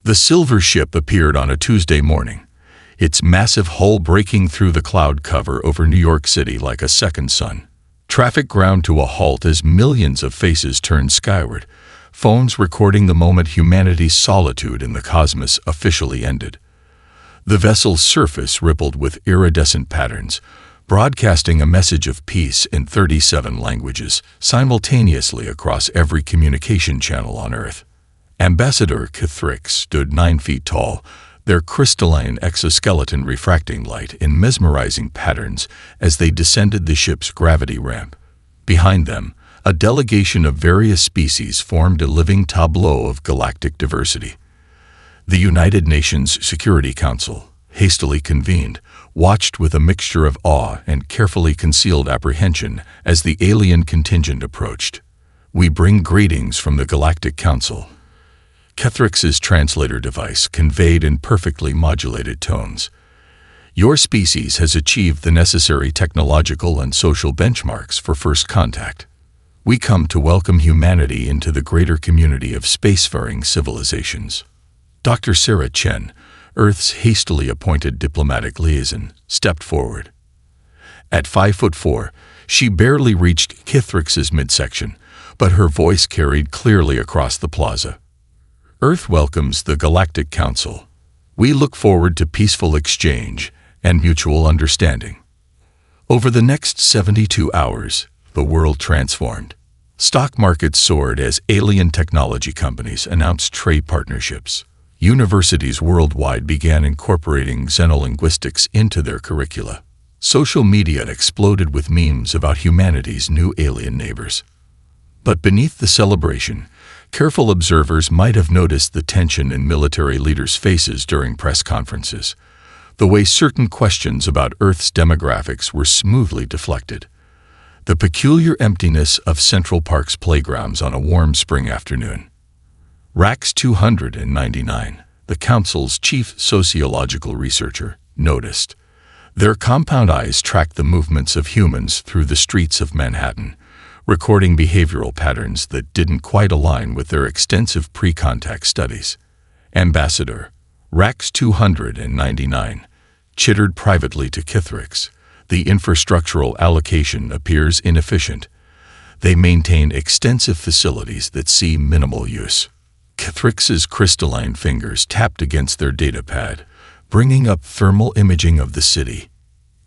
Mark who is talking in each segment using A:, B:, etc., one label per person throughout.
A: The silver ship appeared on a Tuesday morning, its massive hull breaking through the cloud cover over New York City like a second sun. Traffic ground to a halt as millions of faces turned skyward, phones recording the moment humanity's solitude in the cosmos officially ended. The vessel's surface rippled with iridescent patterns, broadcasting a message of peace in 37 languages simultaneously across every communication channel on Earth. Ambassador Kithrix stood 9 feet tall, their crystalline exoskeleton refracting light in mesmerizing patterns as they descended the ship's gravity ramp. Behind them, a delegation of various species formed a living tableau of galactic diversity. The United Nations Security Council, hastily convened, watched with a mixture of awe and carefully concealed apprehension as the alien contingent approached. "We bring greetings from the Galactic Council." Kethrix's translator device conveyed in perfectly modulated tones. "Your species has achieved the necessary technological and social benchmarks for first contact. We come to welcome humanity into the greater community of spacefaring civilizations." Dr. Sarah Chen, Earth's hastily appointed diplomatic liaison, stepped forward. At 5'4", she barely reached Kithrix's midsection, but her voice carried clearly across the plaza. "Earth welcomes the Galactic Council. We look forward to peaceful exchange and mutual understanding." Over the next 72 hours, the world transformed. Stock markets soared as alien technology companies announced trade partnerships. Universities worldwide began incorporating xenolinguistics into their curricula. Social media exploded with memes about humanity's new alien neighbors. But beneath the celebration, careful observers might have noticed the tension in military leaders' faces during press conferences, the way certain questions about Earth's demographics were smoothly deflected. The peculiar emptiness of Central Park's playgrounds on a warm spring afternoon. Rax 299, the Council's chief sociological researcher, noticed. Their compound eyes tracked the movements of humans through the streets of Manhattan, recording behavioral patterns that didn't quite align with their extensive pre-contact studies. Ambassador, Rax 299, chittered privately to Kithrix. "The infrastructural allocation appears inefficient. They maintain extensive facilities that see minimal use." Kithrix's crystalline fingers tapped against their datapad, bringing up thermal imaging of the city.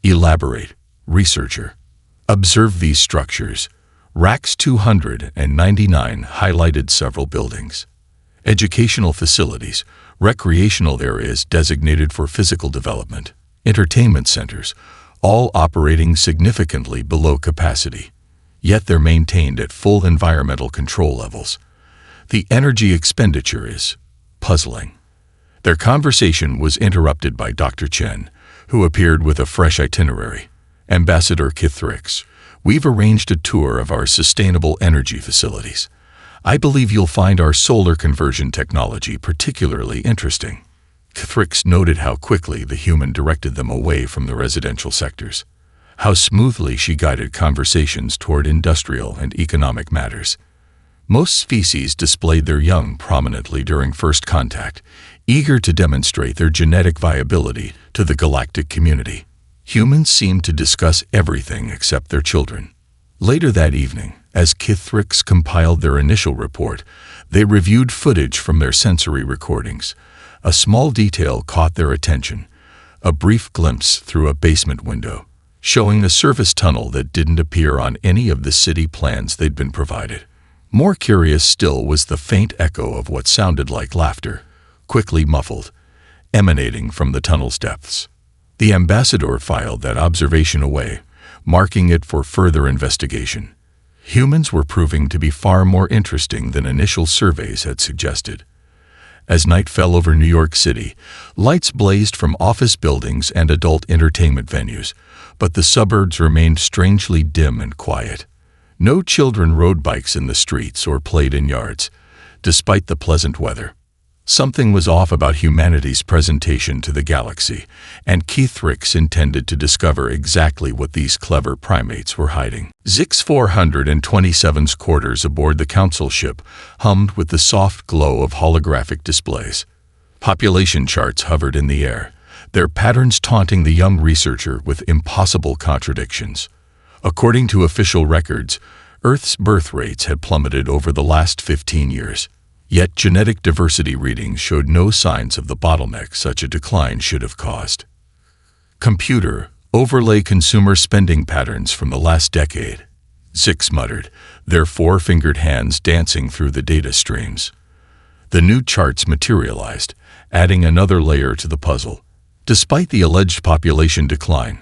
A: "Elaborate, researcher." "Observe these structures." Rax 299 highlighted several buildings. Educational facilities, recreational areas designated for physical development, entertainment centers, all operating significantly below capacity. Yet they're maintained at full environmental control levels. The energy expenditure is puzzling. Their conversation was interrupted by Dr. Chen, who appeared with a fresh itinerary. "Ambassador Kithrix, we've arranged a tour of our sustainable energy facilities. I believe you'll find our solar conversion technology particularly interesting." Kithrix noted how quickly the human directed them away from the residential sectors, how smoothly she guided conversations toward industrial and economic matters. Most species displayed their young prominently during first contact, eager to demonstrate their genetic viability to the galactic community. Humans seemed to discuss everything except their children. Later that evening, as Kithrix compiled their initial report, they reviewed footage from their sensory recordings. A small detail caught their attention, a brief glimpse through a basement window, showing a service tunnel that didn't appear on any of the city plans they'd been provided. More curious still was the faint echo of what sounded like laughter, quickly muffled, emanating from the tunnel's depths. The ambassador filed that observation away, marking it for further investigation. Humans were proving to be far more interesting than initial surveys had suggested. As night fell over New York City, lights blazed from office buildings and adult entertainment venues, but the suburbs remained strangely dim and quiet. No children rode bikes in the streets or played in yards, despite the pleasant weather. Something was off about humanity's presentation to the galaxy, and Kithrix intended to discover exactly what these clever primates were hiding. Zix 427's quarters aboard the council ship hummed with the soft glow of holographic displays. Population charts hovered in the air, their patterns taunting the young researcher with impossible contradictions. According to official records, Earth's birth rates had plummeted over the last 15 years. Yet genetic diversity readings showed no signs of the bottleneck such a decline should have caused. Computer, overlay consumer spending patterns from the last decade, Zix muttered, their four-fingered hands dancing through the data streams. The new charts materialized, adding another layer to the puzzle. Despite the alleged population decline,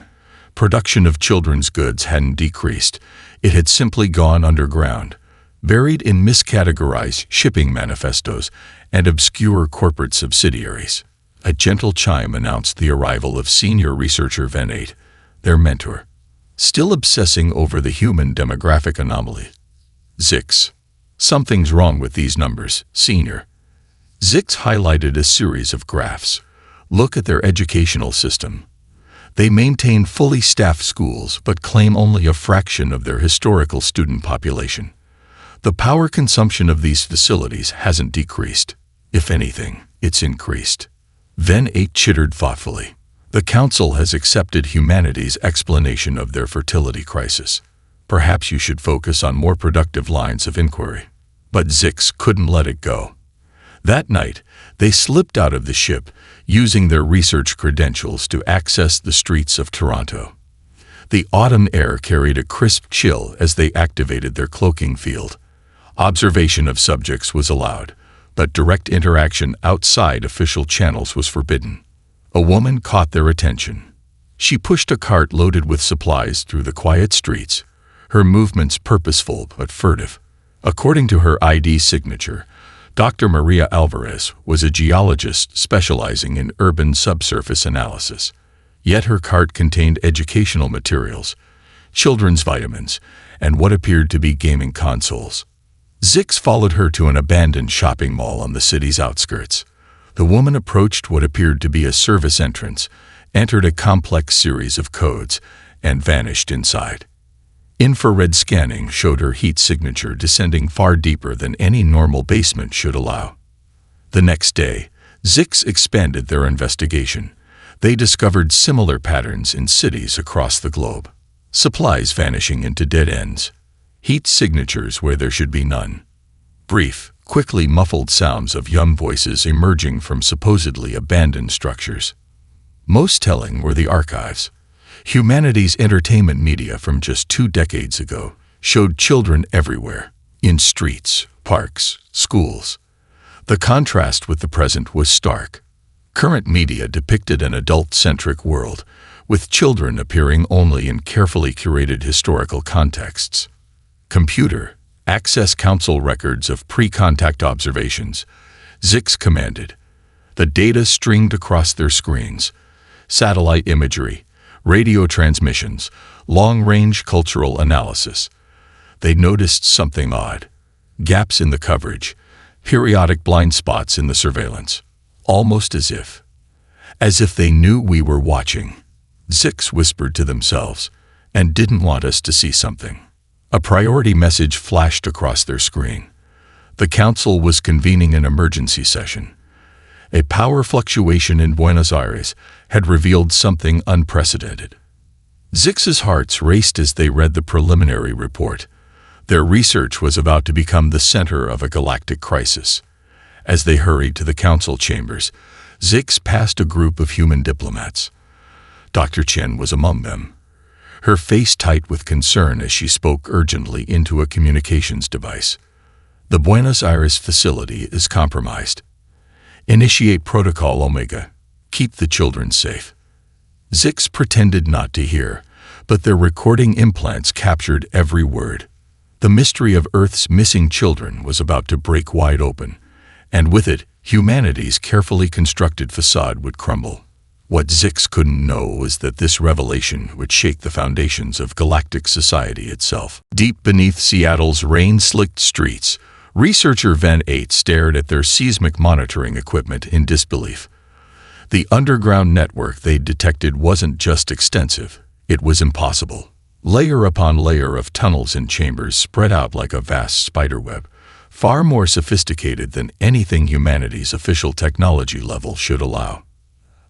A: production of children's goods hadn't decreased. It had simply gone underground, buried in miscategorized shipping manifestos and obscure corporate subsidiaries. A gentle chime announced the arrival of senior researcher Ven 8, their mentor, still obsessing over the human demographic anomaly. Zix. Something's wrong with these numbers, senior. Zix highlighted a series of graphs. Look at their educational system. They maintain fully staffed schools but claim only a fraction of their historical student population. The power consumption of these facilities hasn't decreased. If anything, it's increased. Ven 8 chittered thoughtfully. The Council has accepted humanity's explanation of their fertility crisis. Perhaps you should focus on more productive lines of inquiry. But Zix couldn't let it go. That night, they slipped out of the ship, using their research credentials to access the streets of Toronto. The autumn air carried a crisp chill as they activated their cloaking field. Observation of subjects was allowed, but direct interaction outside official channels was forbidden. A woman caught their attention. She pushed a cart loaded with supplies through the quiet streets, her movements purposeful but furtive. According to her ID signature, Dr. Maria Alvarez was a geologist specializing in urban subsurface analysis. Yet her cart contained educational materials, children's vitamins, and what appeared to be gaming consoles. Zix followed her to an abandoned shopping mall on the city's outskirts. The woman approached what appeared to be a service entrance, entered a complex series of codes, and vanished inside. Infrared scanning showed her heat signature descending far deeper than any normal basement should allow. The next day, Zix expanded their investigation. They discovered similar patterns in cities across the globe. Supplies vanishing into dead ends. Heat signatures where there should be none. Brief, quickly muffled sounds of young voices emerging from supposedly abandoned structures. Most telling were the archives. Humanity's entertainment media from just 2 decades ago showed children everywhere, in streets, parks, schools. The contrast with the present was stark. Current media depicted an adult-centric world, with children appearing only in carefully curated historical contexts. Computer, access Council records of pre-contact observations, Zix commanded. The data streamed across their screens. Satellite imagery, radio transmissions, long-range cultural analysis. They noticed something odd. Gaps in the coverage, periodic blind spots in the surveillance. Almost as if they knew we were watching. Zix whispered to themselves, and didn't want us to see something. A priority message flashed across their screen. The Council was convening an emergency session. A power fluctuation in Buenos Aires had revealed something unprecedented. Zix's hearts raced as they read the preliminary report. Their research was about to become the center of a galactic crisis. As they hurried to the Council chambers, Zix passed a group of human diplomats. Dr. Chen was among them, her face tight with concern as she spoke urgently into a communications device. The Buenos Aires facility is compromised. Initiate Protocol Omega. Keep the children safe. Zix pretended not to hear, but their recording implants captured every word. The mystery of Earth's missing children was about to break wide open, and with it, humanity's carefully constructed facade would crumble. What Zix couldn't know was that this revelation would shake the foundations of galactic society itself. Deep beneath Seattle's rain-slicked streets, researcher Ven 8 stared at their seismic monitoring equipment in disbelief. The underground network they'd detected wasn't just extensive, it was impossible. Layer upon layer of tunnels and chambers spread out like a vast spiderweb, far more sophisticated than anything humanity's official technology level should allow.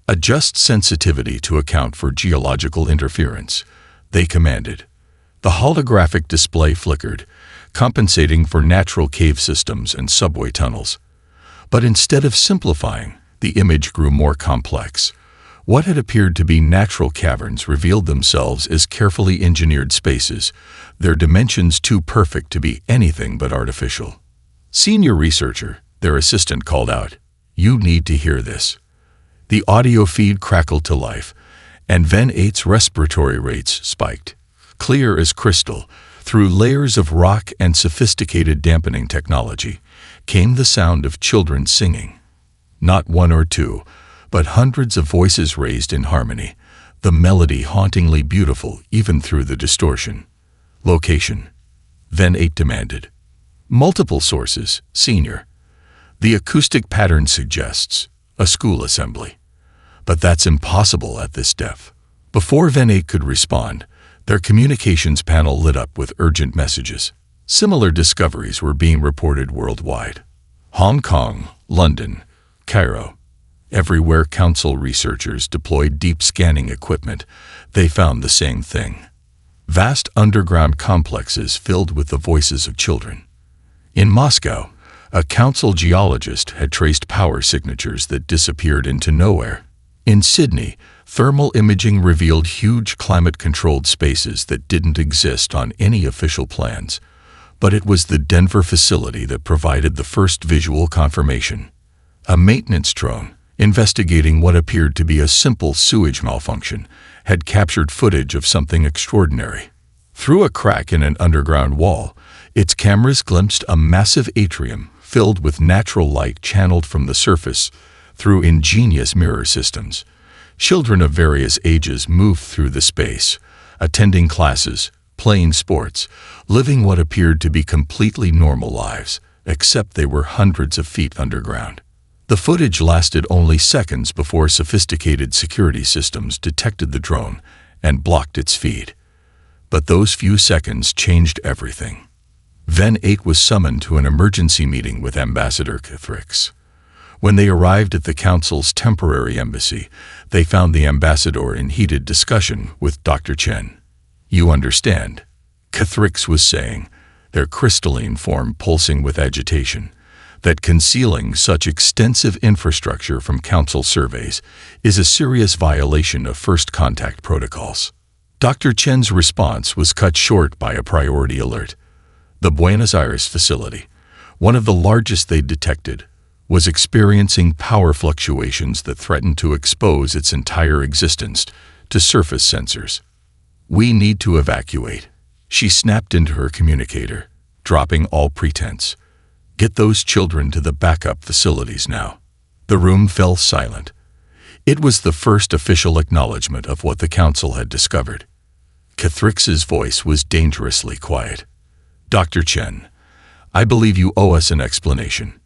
A: Adjust sensitivity to account for geological interference, they commanded. The holographic display flickered, compensating for natural cave systems and subway tunnels. But instead of simplifying, the image grew more complex. What had appeared to be natural caverns revealed themselves as carefully engineered spaces, their dimensions too perfect to be anything but artificial. Senior researcher, their assistant, called out, "You need to hear this." The audio feed crackled to life, and Ven 8's respiratory rates spiked. Clear as crystal, through layers of rock and sophisticated dampening technology, came the sound of children singing. Not one or two, but hundreds of voices raised in harmony, the melody hauntingly beautiful even through the distortion. Location, Ven 8 demanded. Multiple sources, Senior. The acoustic pattern suggests a school assembly. But that's impossible at this depth. Before Ven 8 could respond, their communications panel lit up with urgent messages. Similar discoveries were being reported worldwide. Hong Kong, London, Cairo. Everywhere Council researchers deployed deep scanning equipment, they found the same thing. Vast underground complexes filled with the voices of children. In Moscow, a Council geologist had traced power signatures that disappeared into nowhere. In Sydney, thermal imaging revealed huge climate-controlled spaces that didn't exist on any official plans. But it was the Denver facility that provided the first visual confirmation. A maintenance drone, investigating what appeared to be a simple sewage malfunction, had captured footage of something extraordinary. Through a crack in an underground wall, its cameras glimpsed a massive atrium filled with natural light channeled from the surface through ingenious mirror systems. Children of various ages moved through the space, attending classes, playing sports, living what appeared to be completely normal lives, except they were hundreds of feet underground. The footage lasted only seconds before sophisticated security systems detected the drone and blocked its feed. But those few seconds changed everything. Ven 8 was summoned to an emergency meeting with Ambassador Cathrix. When they arrived at the Council's temporary embassy, they found the ambassador in heated discussion with Dr. Chen. "You understand," Cathrix was saying, their crystalline form pulsing with agitation, "that concealing such extensive infrastructure from Council surveys is a serious violation of first contact protocols." Dr. Chen's response was cut short by a priority alert. The Buenos Aires facility, one of the largest they'd detected, was experiencing power fluctuations that threatened to expose its entire existence to surface sensors. "We need to evacuate," she snapped into her communicator, dropping all pretense. "Get those children to the backup facilities now." The room fell silent. It was the first official acknowledgement of what the Council had discovered. Cathrix's voice was dangerously quiet. "Dr. Chen, I believe you owe us an explanation."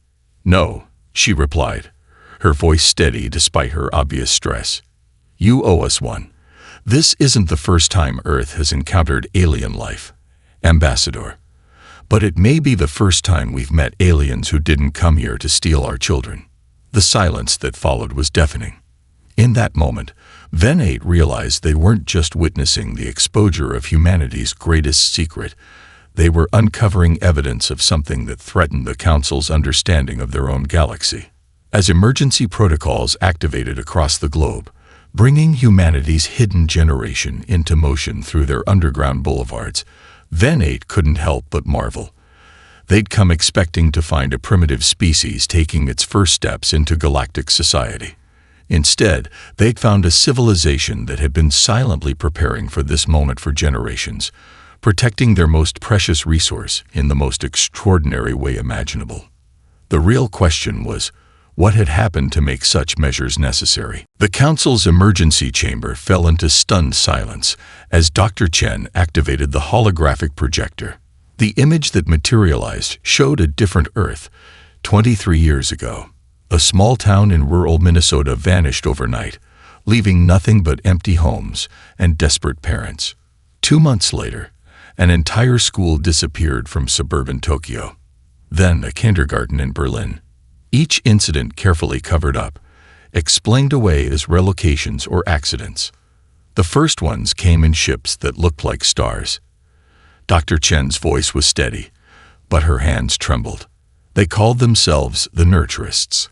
A: "No," she replied, her voice steady despite her obvious stress. "You owe us one. This isn't the first time Earth has encountered alien life, Ambassador. But it may be the first time we've met aliens who didn't come here to steal our children." The silence that followed was deafening. In that moment, Ven 8 realized they weren't just witnessing the exposure of humanity's greatest secret. They were uncovering evidence of something that threatened the Council's understanding of their own galaxy. As emergency protocols activated across the globe, bringing humanity's hidden generation into motion through their underground boulevards, Ven 8 couldn't help but marvel. They'd come expecting to find a primitive species taking its first steps into galactic society. Instead, they'd found a civilization that had been silently preparing for this moment for generations, protecting their most precious resource in the most extraordinary way imaginable. The real question was, what had happened to make such measures necessary? The Council's emergency chamber fell into stunned silence as Dr. Chen activated the holographic projector. The image that materialized showed a different Earth. 23 years ago, a small town in rural Minnesota vanished overnight, leaving nothing but empty homes and desperate parents. 2 months later, an entire school disappeared from suburban Tokyo. then a kindergarten in Berlin. Each incident carefully covered up, explained away as relocations or accidents. The first ones came in ships that looked like stars. Dr. Chen's voice was steady, but her hands trembled. They called themselves the Nurturists.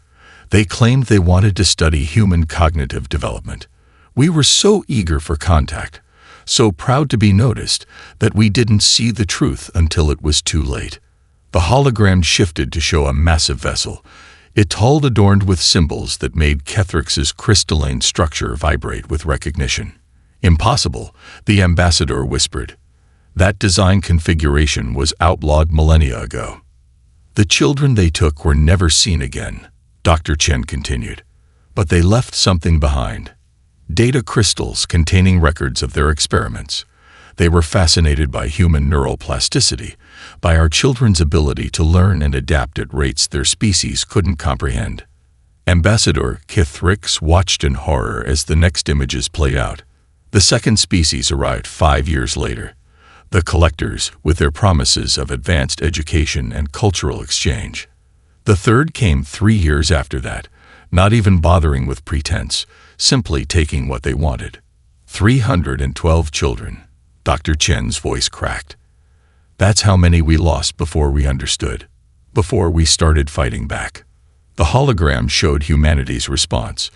A: They claimed they wanted to study human cognitive development. We were so eager for contact, so proud to be noticed, that we didn't see the truth until it was too late. The hologram shifted to show a massive vessel, its hull adorned with symbols that made Kethrix's crystalline structure vibrate with recognition. Impossible, the ambassador whispered. That design configuration was outlawed millennia ago. The children they took were never seen again, Dr. Chen continued. But they left something behind. Data crystals containing records of their experiments. They were fascinated by human neural plasticity, by our children's ability to learn and adapt at rates their species couldn't comprehend. Ambassador Kethrix watched in horror as the next images played out. The second species arrived 5 years later. The collectors, with their promises of advanced education and cultural exchange. The third came 3 years after that, not even bothering with pretense, simply taking what they wanted. 312 children. Dr. Chen's voice cracked. That's how many we lost before we understood, before we started fighting back. The hologram showed humanity's response,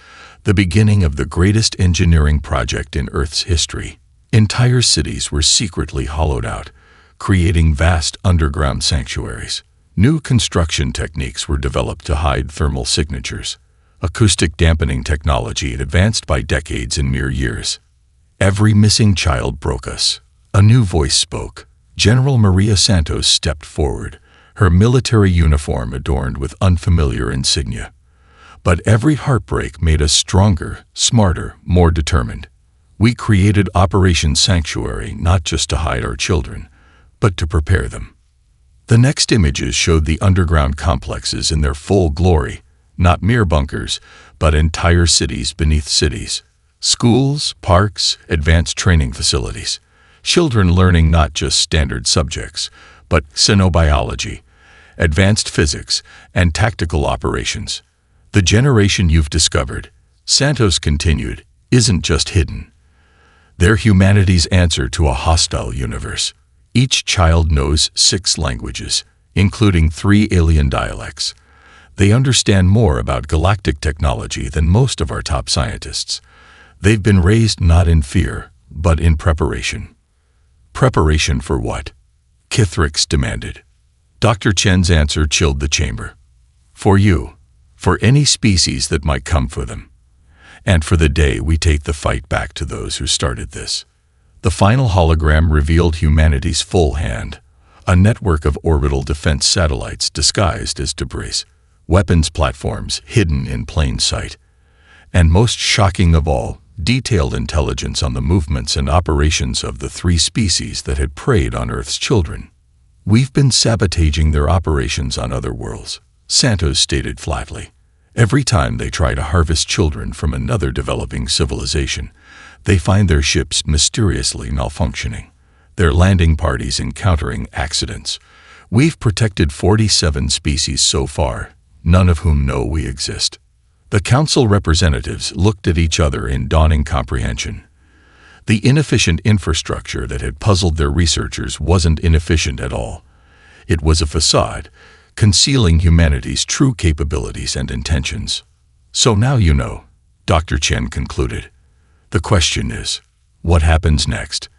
A: the beginning of the greatest engineering project in Earth's history. Entire cities were secretly hollowed out, creating vast underground sanctuaries. New construction techniques were developed to hide thermal signatures. Acoustic dampening technology had advanced by decades in mere years. Every missing child broke us. A new voice spoke. General Maria Santos stepped forward, her military uniform adorned with unfamiliar insignia. But every heartbreak made us stronger, smarter, more determined. We created Operation Sanctuary not just to hide our children, but to prepare them. The next images showed the underground complexes in their full glory, not mere bunkers, but entire cities beneath cities. Schools, parks, advanced training facilities. Children learning not just standard subjects, but xenobiology, advanced physics, and tactical operations. The generation you've discovered, Santos continued, isn't just hidden. They're humanity's answer to a hostile universe. Each child knows 6 languages, including 3 alien dialects. They understand more about galactic technology than most of our top scientists. They've been raised not in fear, but in preparation. Preparation for what? Kethrix demanded. Dr. Chen's answer chilled the chamber. For you, for any species that might come for them, and for the day we take the fight back to those who started this. The final hologram revealed humanity's full hand, a network of orbital defense satellites disguised as debris, weapons platforms hidden in plain sight, and most shocking of all, detailed intelligence on the movements and operations of the 3 species that had preyed on Earth's children. We've been sabotaging their operations on other worlds, Santos stated flatly. Every time they try to harvest children from another developing civilization, they find their ships mysteriously malfunctioning, their landing parties encountering accidents. We've protected 47 species so far, none of whom know we exist. The council representatives looked at each other in dawning comprehension. The inefficient infrastructure that had puzzled their researchers wasn't inefficient at all. It was a facade, concealing humanity's true capabilities and intentions. So now you know, Dr. Chen concluded. The question is, what happens next?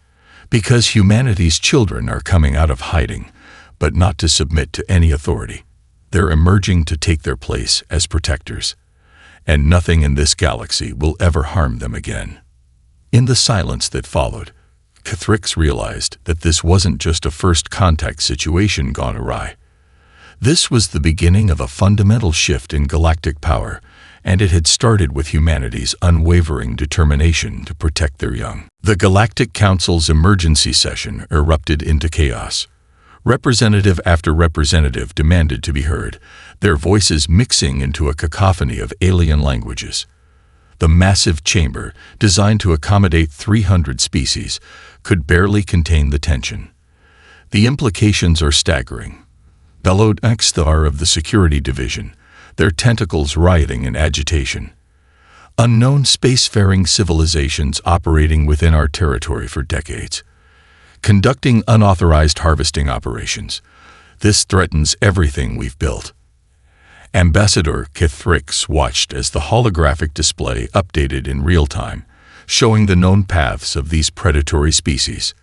A: Because humanity's children are coming out of hiding, but not to submit to any authority. They're emerging to take their place as protectors, and nothing in this galaxy will ever harm them again. In the silence that followed, Kethrix realized that this wasn't just a first contact situation gone awry. This was the beginning of a fundamental shift in galactic power, and it had started with humanity's unwavering determination to protect their young. The Galactic Council's emergency session erupted into chaos. Representative after representative demanded to be heard, their voices mixing into a cacophony of alien languages. The massive chamber, designed to accommodate 300 species, could barely contain the tension. The implications are staggering. bellowed XR of the security division, their tentacles rioting in agitation. Unknown spacefaring civilizations operating within our territory for decades, conducting unauthorized harvesting operations. This threatens everything we've built. Ambassador Kithrix watched as the holographic display updated in real time, showing the known paths of these predatory species.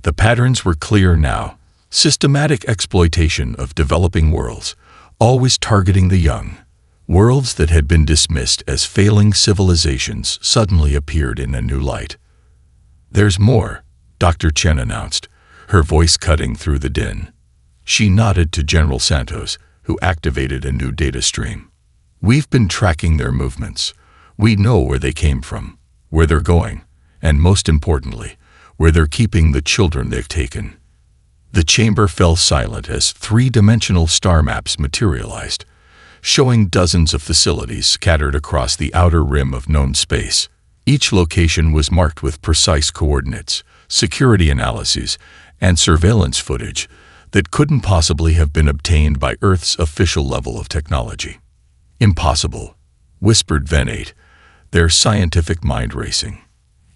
A: The patterns were clear now: systematic exploitation of developing worlds, always targeting the young. Worlds that had been dismissed as failing civilizations suddenly appeared in a new light. "There's more," Dr. Chen announced, her voice cutting through the din. She nodded to General Santos, who activated a new data stream. "We've been tracking their movements. We know where they came from, where they're going, and most importantly, where they're keeping the children they've taken." The chamber fell silent as three-dimensional star maps materialized, showing dozens of facilities scattered across the outer rim of known space. Each location was marked with precise coordinates, security analyses, and surveillance footage that couldn't possibly have been obtained by Earth's official level of technology. "Impossible," whispered Venate, their scientific mind racing.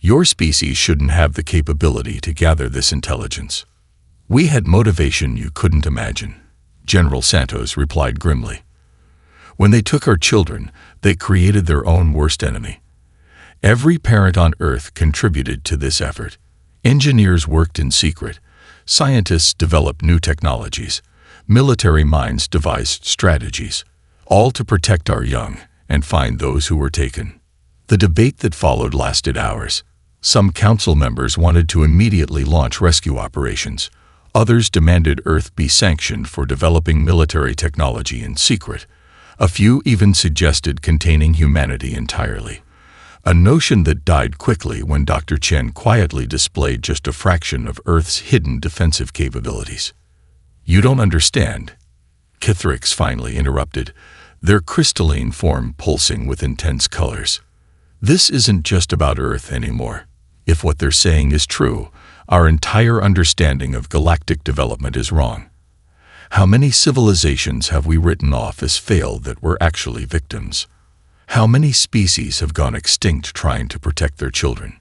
A: "Your species shouldn't have the capability to gather this intelligence." "We had motivation you couldn't imagine," General Santos replied grimly. "When they took our children, they created their own worst enemy. Every parent on Earth contributed to this effort. Engineers worked in secret. Scientists developed new technologies. Military minds devised strategies, all to protect our young and find those who were taken." The debate that followed lasted hours. Some council members wanted to immediately launch rescue operations. Others demanded Earth be sanctioned for developing military technology in secret. A few even suggested containing humanity entirely, a notion that died quickly when Dr. Chen quietly displayed just a fraction of Earth's hidden defensive capabilities. "You don't understand," Kithrix finally interrupted, their crystalline form pulsing with intense colors. "This isn't just about Earth anymore. If what they're saying is true, our entire understanding of galactic development is wrong. How many civilizations have we written off as failed that were actually victims? How many species have gone extinct trying to protect their children?"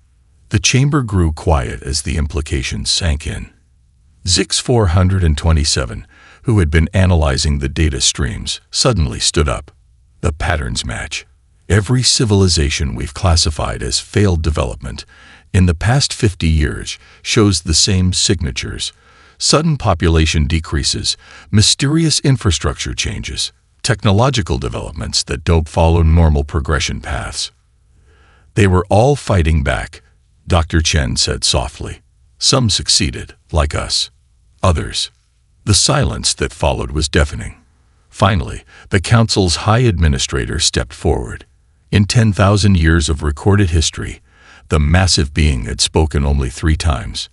A: The chamber grew quiet as the implications sank in. Zix 427, who had been analyzing the data streams, suddenly stood up. "The patterns match. Every civilization we've classified as failed development in the past 50 years shows the same signatures: sudden population decreases, mysterious infrastructure changes, technological developments that don't follow normal progression paths." "They were all fighting back," Dr. Chen said softly. "Some succeeded, like us. Others." The silence that followed was deafening. Finally, the council's high administrator stepped forward. In 10,000 years of recorded history, the massive being had spoken only 3 times.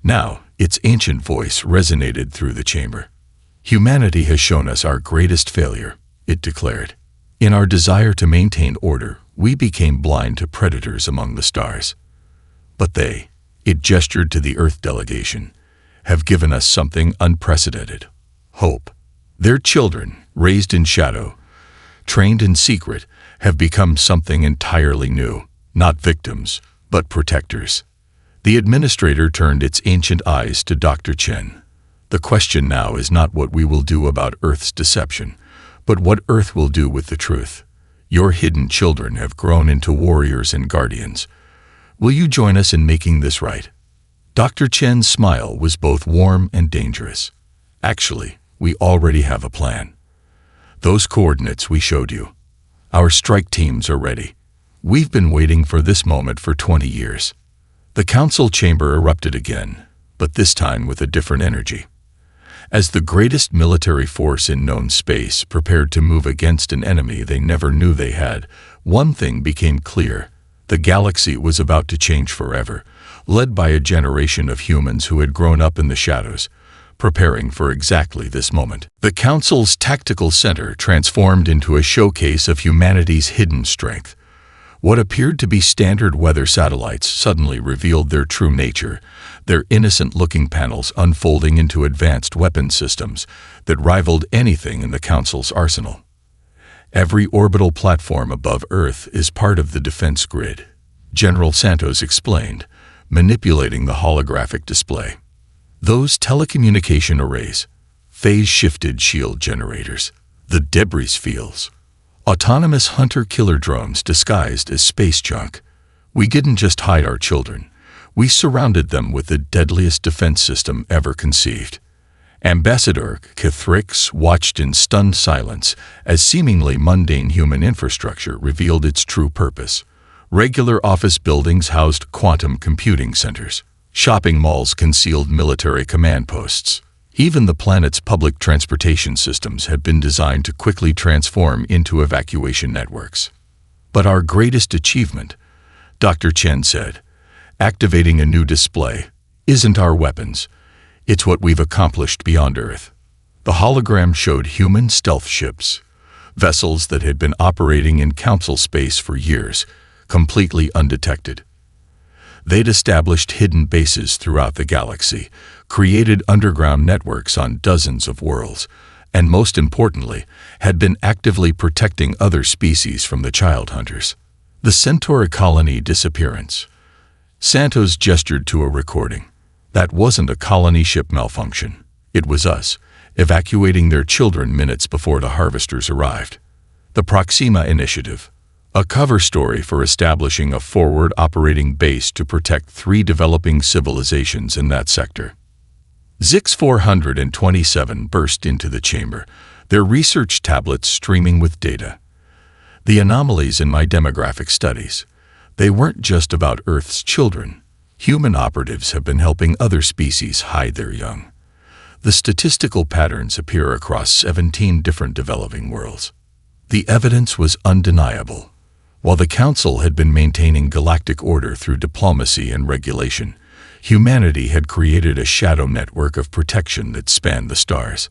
A: Now, its ancient voice resonated through the chamber. "Humanity has shown us our greatest failure," it declared. "In our desire to maintain order, we became blind to predators among the stars. But they," it gestured to the Earth delegation, "have given us something unprecedented: hope. Their children, raised in shadow, trained in secret, have become something entirely new, not victims, but protectors." The administrator turned its ancient eyes to Dr. Chen. "The question now is not what we will do about Earth's deception, but what Earth will do with the truth. Your hidden children have grown into warriors and guardians. Will you join us in making this right?" Dr. Chen's smile was both warm and dangerous. "Actually, we already have a plan. Those coordinates we showed you. Our strike teams are ready. We've been waiting for this moment for 20 years. The council chamber erupted again, but this time with a different energy. As the greatest military force in known space prepared to move against an enemy they never knew they had, one thing became clear: the galaxy was about to change forever, led by a generation of humans who had grown up in the shadows, preparing for exactly this moment. The Council's tactical center transformed into a showcase of humanity's hidden strength. What appeared to be standard weather satellites suddenly revealed their true nature, their innocent-looking panels unfolding into advanced weapon systems that rivaled anything in the Council's arsenal. Every orbital platform above Earth is part of the defense grid, General Santos explained, manipulating the holographic display. Those telecommunication arrays, phase-shifted shield generators, the debris fields, autonomous hunter-killer drones disguised as space junk. We didn't just hide our children. We surrounded them with the deadliest defense system ever conceived. Ambassador Cathrix watched in stunned silence as seemingly mundane human infrastructure revealed its true purpose. Regular office buildings housed quantum computing centers. Shopping malls concealed military command posts. Even the planet's public transportation systems had been designed to quickly transform into evacuation networks. But our greatest achievement, Dr. Chen said, activating a new display, isn't our weapons. It's what we've accomplished beyond Earth. The hologram showed human stealth ships, vessels that had been operating in Council space for years, completely undetected. They'd established hidden bases throughout the galaxy, created underground networks on dozens of worlds, and most importantly, had been actively protecting other species from the child hunters. The Centauri colony disappearance. Santos gestured to a recording. That wasn't a colony ship malfunction. It was us, evacuating their children minutes before the harvesters arrived. The Proxima Initiative. A cover story for establishing a forward operating base to protect 3 developing civilizations in that sector. Zix 427 burst into the chamber, their research tablets streaming with data. The anomalies in my demographic studies. They weren't just about Earth's children. Human operatives have been helping other species hide their young. The statistical patterns appear across 17 different developing worlds. The evidence was undeniable. While the Council had been maintaining galactic order through diplomacy and regulation, humanity had created a shadow network of protection that spanned the stars.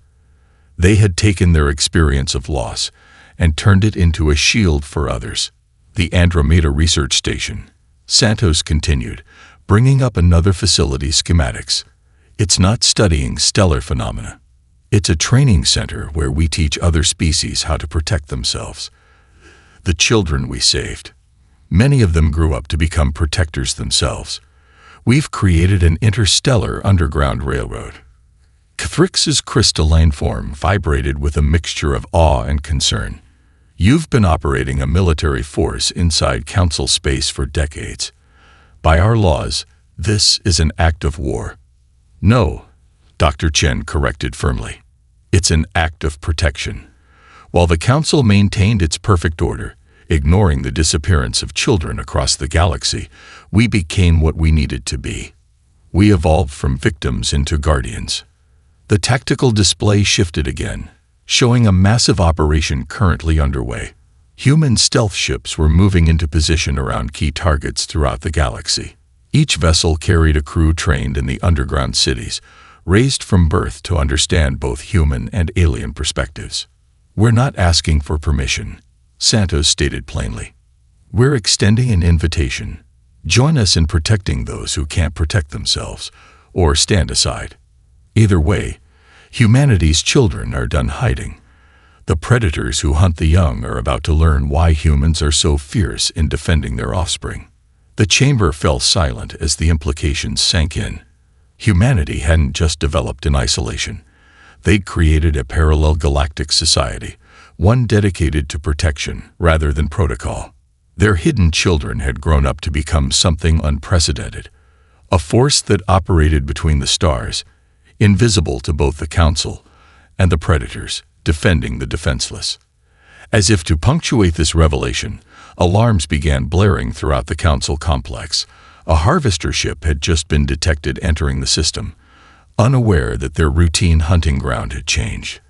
A: They had taken their experience of loss and turned it into a shield for others. The Andromeda Research Station, Santos continued, bringing up another facility's schematics. It's not studying stellar phenomena. It's a training center where we teach other species how to protect themselves. The children we saved. Many of them grew up to become protectors themselves. We've created an interstellar underground railroad. Cathrix's crystalline form vibrated with a mixture of awe and concern. You've been operating a military force inside Council space for decades. By our laws, this is an act of war. No, Dr. Chen corrected firmly. It's an act of protection. While the Council maintained its perfect order, ignoring the disappearance of children across the galaxy, we became what we needed to be. We evolved from victims into guardians. The tactical display shifted again, showing a massive operation currently underway. Human stealth ships were moving into position around key targets throughout the galaxy. Each vessel carried a crew trained in the underground cities, raised from birth to understand both human and alien perspectives. We're not asking for permission, Santos stated plainly. We're extending an invitation. Join us in protecting those who can't protect themselves, or stand aside. Either way, humanity's children are done hiding. The predators who hunt the young are about to learn why humans are so fierce in defending their offspring. The chamber fell silent as the implications sank in. Humanity hadn't just developed in isolation. They'd created a parallel galactic society, one dedicated to protection rather than protocol. Their hidden children had grown up to become something unprecedented, a force that operated between the stars, invisible to both the Council and the predators, defending the defenseless. As if to punctuate this revelation, alarms began blaring throughout the Council complex. A harvester ship had just been detected entering the system, unaware that their routine hunting ground had changed.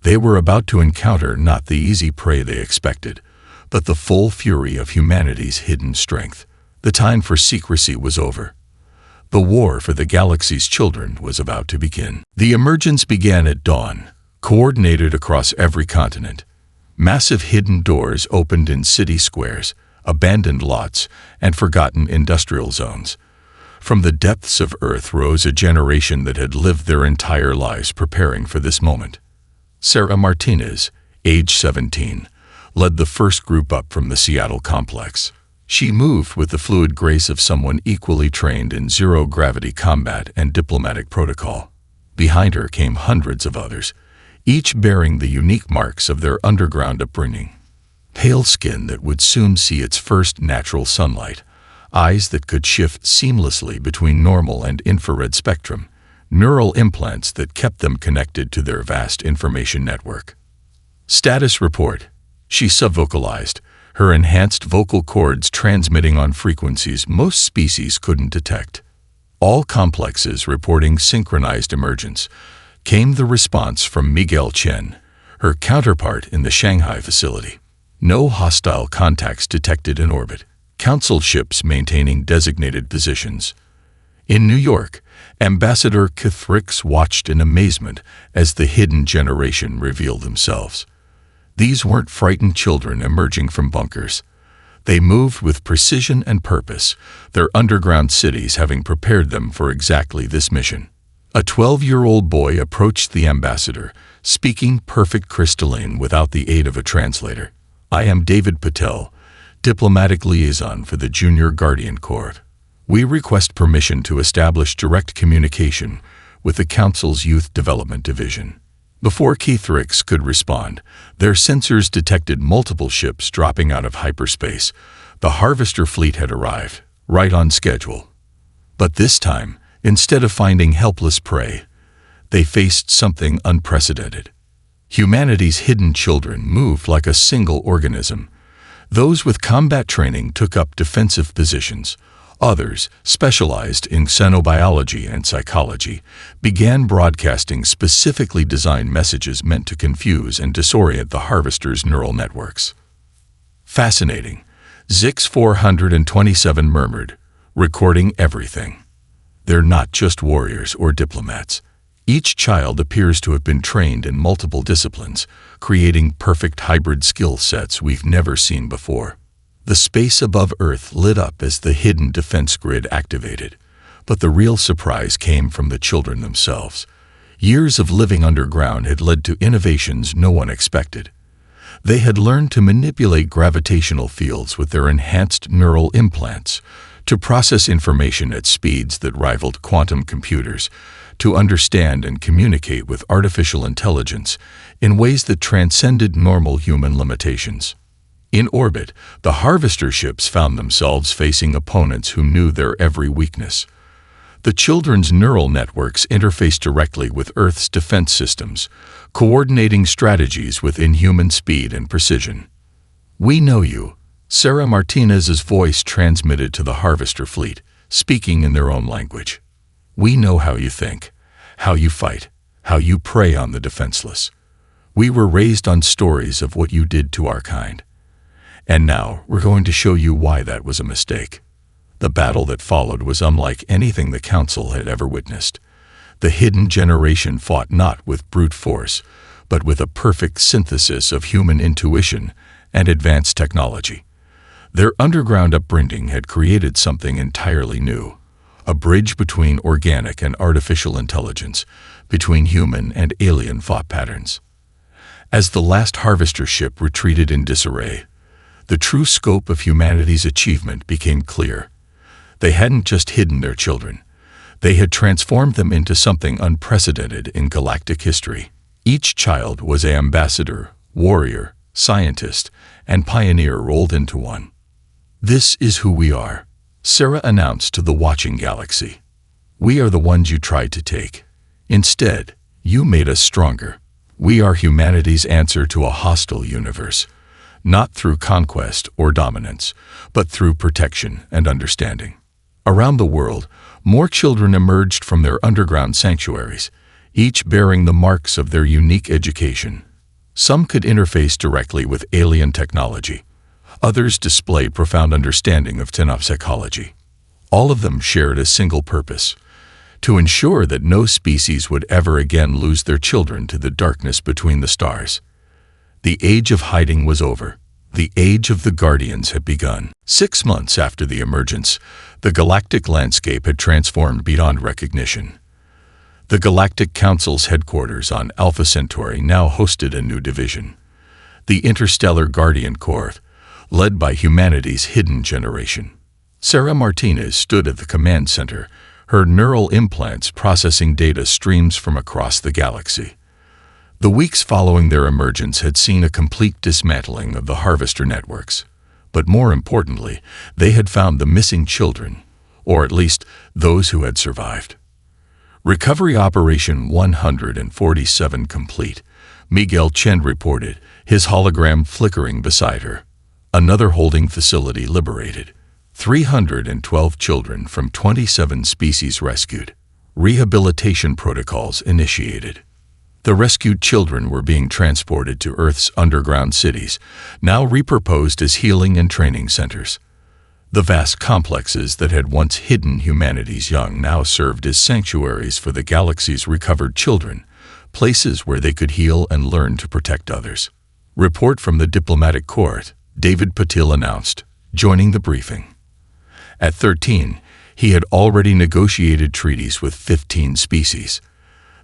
A: They were about to encounter not the easy prey they expected, but the full fury of humanity's hidden strength. The time for secrecy was over. The war for the galaxy's children was about to begin. The emergence began at dawn, coordinated across every continent. Massive hidden doors opened in city squares, abandoned lots, and forgotten industrial zones. From the depths of Earth rose a generation that had lived their entire lives preparing for this moment. Sarah Martinez, age 17, led the first group up from the Seattle complex. She moved with the fluid grace of someone equally trained in zero-gravity combat and diplomatic protocol. Behind her came hundreds of others, each bearing the unique marks of their underground upbringing. Pale skin that would soon see its first natural sunlight, eyes that could shift seamlessly between normal and infrared spectrum, neural implants that kept them connected to their vast information network. Status report. She subvocalized, her enhanced vocal cords transmitting on frequencies most species couldn't detect. All complexes reporting synchronized emergence. Came the response from Miguel Chen, her counterpart in the Shanghai facility. No hostile contacts detected in orbit. Council ships maintaining designated positions. In New York, Ambassador Kithrix watched in amazement as the hidden generation revealed themselves. These weren't frightened children emerging from bunkers. They moved with precision and purpose, their underground cities having prepared them for exactly this mission. A 12-year-old boy approached the ambassador, speaking perfect crystalline without the aid of a translator. "I am David Patel, diplomatic liaison for the Junior Guardian Corps. We request permission to establish direct communication with the Council's Youth Development Division." Before Kithrix could respond, their sensors detected multiple ships dropping out of hyperspace. The Harvester fleet had arrived, right on schedule. But this time, instead of finding helpless prey, they faced something unprecedented. Humanity's hidden children moved like a single organism. Those with combat training took up defensive positions. Others, specialized in xenobiology and psychology, began broadcasting specifically designed messages meant to confuse and disorient the Harvester's neural networks. "Fascinating," Zix 427 murmured, recording everything. "They're not just warriors or diplomats. Each child appears to have been trained in multiple disciplines, creating perfect hybrid skill sets we've never seen before." The space above Earth lit up as the hidden defense grid activated, but the real surprise came from the children themselves. Years of living underground had led to innovations no one expected. They had learned to manipulate gravitational fields with their enhanced neural implants, to process information at speeds that rivaled quantum computers, to understand and communicate with artificial intelligence in ways that transcended normal human limitations. In orbit, the Harvester ships found themselves facing opponents who knew their every weakness. The children's neural networks interfaced directly with Earth's defense systems, coordinating strategies with inhuman speed and precision. "We know you," Sarah Martinez's voice transmitted to the Harvester fleet, speaking in their own language. "We know how you think, how you fight, how you prey on the defenseless. We were raised on stories of what you did to our kind. And now we're going to show you why that was a mistake." The battle that followed was unlike anything the Council had ever witnessed. The hidden generation fought not with brute force, but with a perfect synthesis of human intuition and advanced technology. Their underground upbringing had created something entirely new, a bridge between organic and artificial intelligence, between human and alien thought patterns. As the last Harvester ship retreated in disarray, the true scope of humanity's achievement became clear. They hadn't just hidden their children. They had transformed them into something unprecedented in galactic history. Each child was an ambassador, warrior, scientist, and pioneer rolled into one. "This is who we are," Sarah announced to the watching galaxy. "We are the ones you tried to take. Instead, you made us stronger. We are humanity's answer to a hostile universe. Not through conquest or dominance, but through protection and understanding." Around the world, more children emerged from their underground sanctuaries, each bearing the marks of their unique education. Some could interface directly with alien technology. Others displayed profound understanding of tenopsychology. All of them shared a single purpose: to ensure that no species would ever again lose their children to the darkness between the stars. The age of hiding was over. The Age of the Guardians had begun. 6 months after the emergence, the galactic landscape had transformed beyond recognition. The Galactic Council's headquarters on Alpha Centauri now hosted a new division, the Interstellar Guardian Corps, led by humanity's hidden generation. Sarah Martinez stood at the command center, her neural implants processing data streams from across the galaxy. The weeks following their emergence had seen a complete dismantling of the harvester networks. But more importantly, they had found the missing children, or at least those who had survived. Recovery Operation 147 complete, Miguel Chen reported, his hologram flickering beside her. Another holding facility liberated. 312 children from 27 species rescued. Rehabilitation protocols initiated. The rescued children were being transported to Earth's underground cities, now repurposed as healing and training centers. The vast complexes that had once hidden humanity's young now served as sanctuaries for the galaxy's recovered children, places where they could heal and learn to protect others. Report from the diplomatic court, David Patil announced, joining the briefing. At 13, he had already negotiated treaties with 15 species.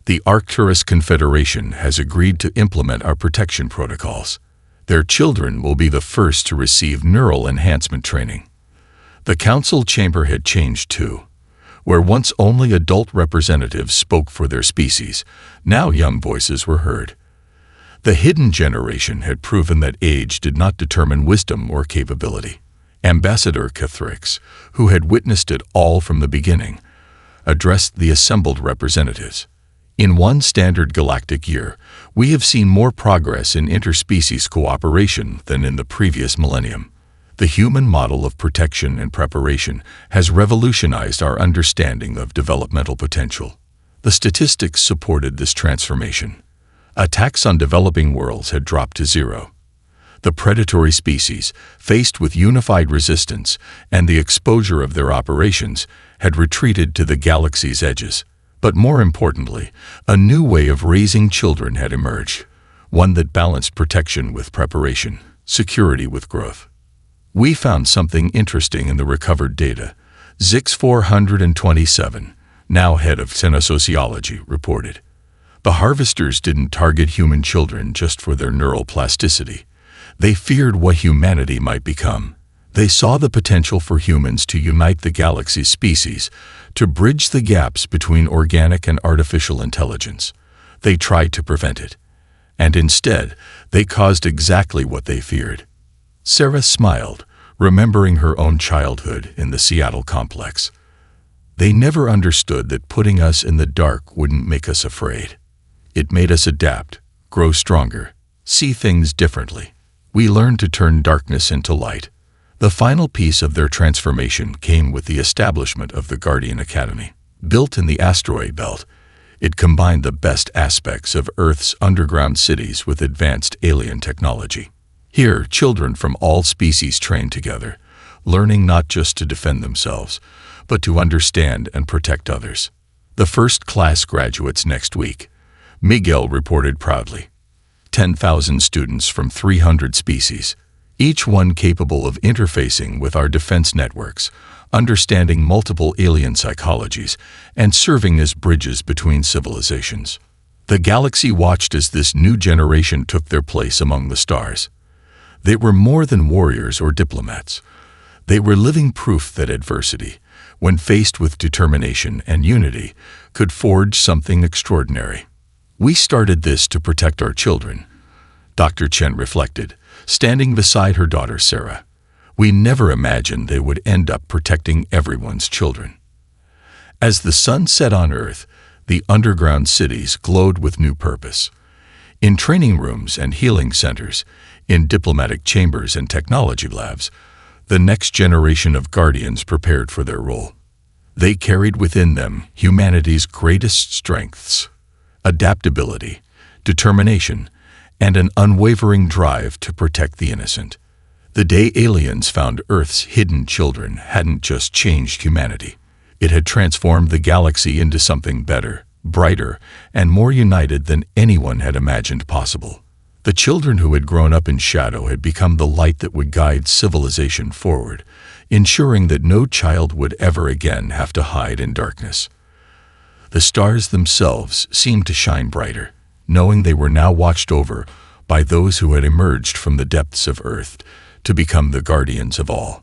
A: The Arcturus Confederation has agreed to implement our protection protocols. Their children will be the first to receive neural enhancement training. The council chamber had changed too. Where once only adult representatives spoke for their species, now young voices were heard. The hidden generation had proven that age did not determine wisdom or capability. Ambassador Cathrix, who had witnessed it all from the beginning, addressed the assembled representatives. In one standard galactic year, we have seen more progress in interspecies cooperation than in the previous millennium. The human model of protection and preparation has revolutionized our understanding of developmental potential. The statistics supported this transformation. Attacks on developing worlds had dropped to zero. The predatory species, faced with unified resistance and the exposure of their operations, had retreated to the galaxy's edges. But more importantly, a new way of raising children had emerged, one that balanced protection with preparation, security with growth. We found something interesting in the recovered data. Zix 427, now head of xenosociology, reported. The harvesters didn't target human children just for their neural plasticity. They feared what humanity might become. They saw the potential for humans to unite the galaxy's species, to bridge the gaps between organic and artificial intelligence. They tried to prevent it. And instead, they caused exactly what they feared. Sarah smiled, remembering her own childhood in the Seattle complex. They never understood that putting us in the dark wouldn't make us afraid. It made us adapt, grow stronger, see things differently. We learned to turn darkness into light. The final piece of their transformation came with the establishment of the Guardian Academy. Built in the asteroid belt, it combined the best aspects of Earth's underground cities with advanced alien technology. Here, children from all species trained together, learning not just to defend themselves, but to understand and protect others. The first class graduates next week, Miguel reported proudly. 10,000 students from 300 species, each one capable of interfacing with our defense networks, understanding multiple alien psychologies, and serving as bridges between civilizations. The galaxy watched as this new generation took their place among the stars. They were more than warriors or diplomats. They were living proof that adversity, when faced with determination and unity, could forge something extraordinary. We started this to protect our children, Dr. Chen reflected, standing beside her daughter Sarah. We never imagined they would end up protecting everyone's children. As the sun set on Earth, the underground cities glowed with new purpose. In training rooms and healing centers, in diplomatic chambers and technology labs, the next generation of guardians prepared for their role. They carried within them humanity's greatest strengths: adaptability, determination, and an unwavering drive to protect the innocent. The day aliens found Earth's hidden children hadn't just changed humanity. It had transformed the galaxy into something better, brighter, and more united than anyone had imagined possible. The children who had grown up in shadow had become the light that would guide civilization forward, ensuring that no child would ever again have to hide in darkness. The stars themselves seemed to shine brighter, knowing they were now watched over by those who had emerged from the depths of Earth to become the guardians of all.